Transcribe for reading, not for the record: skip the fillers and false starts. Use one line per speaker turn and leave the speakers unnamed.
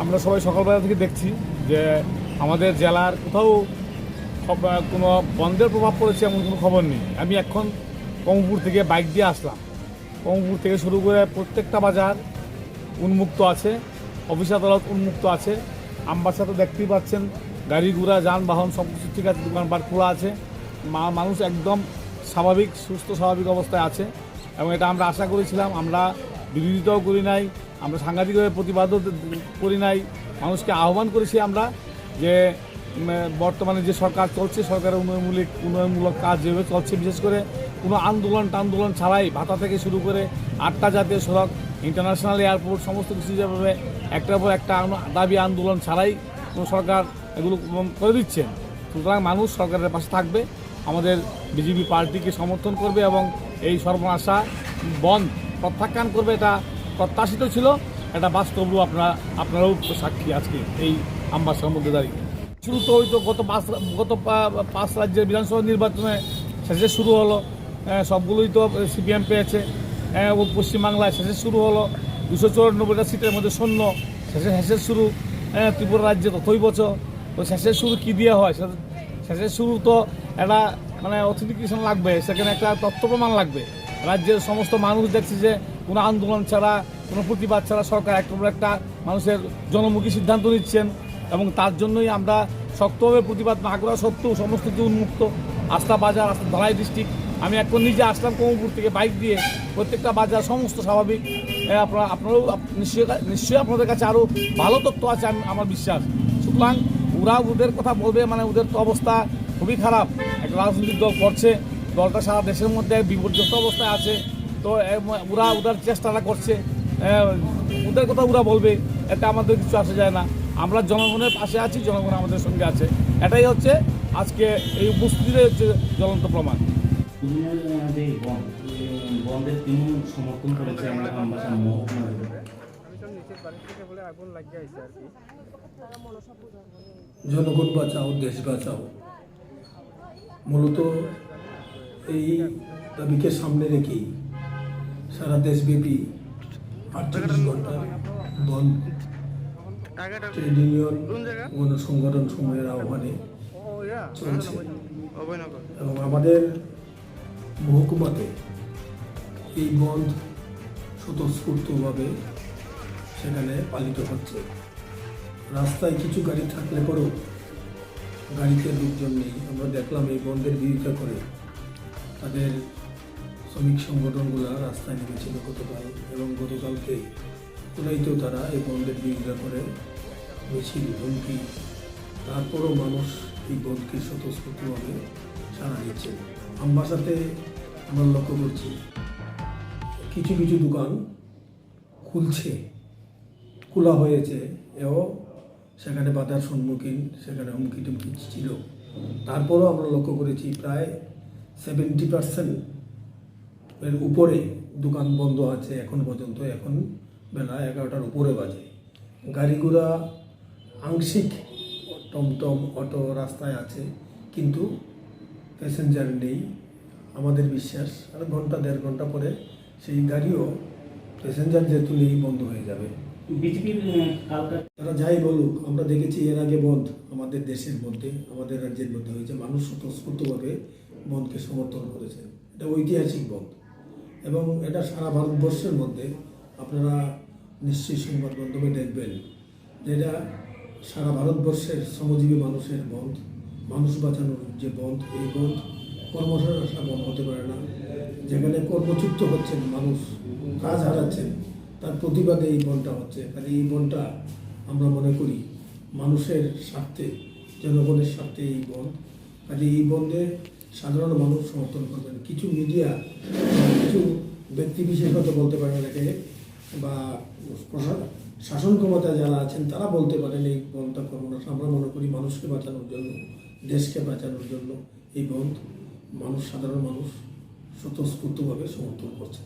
আমরা সবাই সকালবেলা থেকে দেখছি যে আমাদের জেলার কোথাও কোনো বন্ধের প্রভাব পড়েছে এমন কোনো খবর নেই। আমি এখন কমলপুর থেকে বাইক দিয়ে আসলাম। কমলপুর থেকে শুরু করে প্রত্যেকটা বাজার উন্মুক্ত আছে, অফিস আদালত উন্মুক্ত আছে। আমবাসা তো দেখতেই পাচ্ছেন, গাড়ি ঘোড়া যানবাহন সব কিছু ঠিক আছে, দোকানপাট খোলা আছে, মানুষ একদম স্বাভাবিক সুস্থ স্বাভাবিক অবস্থায় আছে। এবং এটা আমরা আশা করেছিলাম, আমরা বিরোধিতাও করি নাই, আমরা সাংঘাতিকভাবে প্রতিবাদও করি নাই। মানুষকে আহ্বান করেছি আমরা যে বর্তমানে যে সরকার চলছে, সরকারের উন্নয়নমূলক কাজ যেভাবে চলছে, বিশেষ করে কোনো আন্দোলন ছাড়াই ভাতা থেকে শুরু করে 8টা জাতীয় সড়ক, ইন্টারন্যাশনাল এয়ারপোর্ট সমস্ত কিছু যেভাবে একটার পর একটা দাবি আন্দোলন ছাড়াই কোনো সরকার এগুলো করে দিচ্ছেন। সুতরাং মানুষ সরকারের পাশে থাকবে, আমাদের বিজেপি পার্টিকে সমর্থন করবে এবং এই সর্বনাশা বন্ধ প্রত্যাখ্যান করবে। এটা প্রত্যাশিত ছিল, এটা বাস্তবও আপনারাও সাক্ষী আজকে এই আমবাসার মধ্যে দাঁড়িয়ে। শুরু তো হয়তো গত 5 রাজ্যের বিধানসভা নির্বাচনে শেষে শুরু হলো, সবগুলোই তো সিপিএম পেয়েছে। পশ্চিমবাংলায় শেষে শুরু হলো, 294টা সিটের মধ্যে শূন্য, শেষের শুরু। ত্রিপুরা রাজ্যে ততই বছর, তো শেষের শুরু কী দিয়ে হয়? শেষের শুরু তো একটা অথেন্টিকেশন লাগবে, সেখানে একটা তথ্য প্রমাণ লাগবে। রাজ্যের সমস্ত মানুষ দেখছে যে কোনো আন্দোলন ছাড়া, কোনো প্রতিবাদ ছাড়া সরকার একটা মানুষের জনমুখী সিদ্ধান্ত নিচ্ছেন, এবং তার জন্যই আমরা শক্তভাবে প্রতিবাদ না করা সত্ত্বেও সমস্ত কিছু উন্মুক্ত। আস্থা বাজার, ধলাই ডিস্ট্রিক্ট, আমি এখন নিজে আসলাম কমলপুর থেকে বাইক দিয়ে, প্রত্যেকটা বাজার সমস্ত স্বাভাবিক। আপনারাও নিশ্চয়ই আপনাদের কাছে আরও ভালো তথ্য আছে আমার বিশ্বাস। সুতরাং ওদের কথা বলবে, ওদের তো অবস্থা খুবই খারাপ। একটা রাজনৈতিক দল করছে, দলটা সারা দেশের মধ্যে বিপর্যস্ত অবস্থায় আছে, তো ওদের চেষ্টাটা করছে, ওদের কথা ওরা বলবে, এতে আমাদের কিছু আসে যায় না। আমরা জনগণের পাশে আছি, জনগণ আমাদের সঙ্গে আছে, এটাই হচ্ছে আজকে এই উপস্থিতিতে হচ্ছে জ্বলন্ত প্রমাণ।
জনগণ বাঁচাও, দেশ বাঁচাও, মূলত এই দাবিকে সামনে রেখেই সারা দেশব্যাপী 48 ঘন্টা বন্ধ ট্রেড ইউনিয়ন গণসংগঠন সমূহের আহ্বানে চলছে। এবং আমাদের মহকুমাতে এই বন্ধ স্বতঃস্ফূর্তভাবে সেখানে পালিত হচ্ছে। রাস্তায় কিছু গাড়ি থাকলে পরেও গাড়িতে লোকজন নেই। আমরা দেখলাম এই বন্ধের বিরোধিতা করে তাদের শ্রমিক সংগঠনগুলো রাস্তায় নেমেছিল গতকাল, এবং গতকালকে কোথায়তেও তারা এই বন্ধের বিরোধিতা করে মিছিল, হুমকি, তারপরও মানুষ এই বন্ধকে স্বতঃস্ফূর্তভাবে সাড়া দিচ্ছে। আমবাসাতে আমরা লক্ষ্য করছি কিছু কিছু দোকান খোলা হয়েছে, এও সেখানে বাধার সম্মুখীন, সেখানে হুমকি টুমকি ছিল। তারপরও আমরা লক্ষ্য করেছি প্রায় 70% এর উপরে দোকান বন্ধ আছে এখন পর্যন্ত। এখন বেলা 11টার উপরে বাজে। গাড়ি ঘোড়া আংশিক টমটম অটো রাস্তায় আছে, কিন্তু প্যাসেঞ্জার নেই। আমাদের বিশ্বাস আর ঘন্টা 1.5 ঘন্টা পরে সেই গাড়িও প্যাসেঞ্জার যেহেতু নেই বন্ধ হয়ে যাবে।
বিজেপির
তারা যাই বলুক, আমরা দেখেছি এর আগে বন্ধ আমাদের দেশের মধ্যে, আমাদের রাজ্যের মধ্যে হয়েছে, মানুষ স্বতঃস্ফূর্তভাবে বন্ধকে সমর্থন করেছে। এটা ঐতিহাসিক বন্ধ, এবং এটা সারা ভারতবর্ষের মধ্যে আপনারা নিশ্চয়ই সংবাদ মাধ্যমে দেখবেন যেটা সারা ভারতবর্ষের শ্রমজীবী মানুষের বন্ধ, মানুষ বাঁচানোর যে বন্ধ। এই বন্ধ কর্মসংস্থান বন্ধ হতে পারে না। যেখানে কর্মচ্যুত হচ্ছেন মানুষ, কাজ হারাচ্ছেন, তার প্রতিবাদে এই বন্ধটা হচ্ছে। কাজে এই বন্ধটা আমরা মনে করি মানুষের স্বার্থে, জনগণের স্বার্থে এই বন্ধ। কাজে এই বন্ধে সাধারণ মানুষ সমর্থন করবেন। কিছু মিডিয়া, কিছু ব্যক্তি বিশেষ হয়তো বলতে পারেন এটাকে, বা শাসন ক্ষমতায় যারা আছেন তারা বলতে পারেন এই বন্ধটা করবো না। আমরা মনে করি মানুষকে বাঁচানোর জন্য, দেশকে বাঁচানোর জন্য এই বন্ধ সাধারণ মানুষ স্বতঃস্ফূর্তভাবে সমর্থন করছে।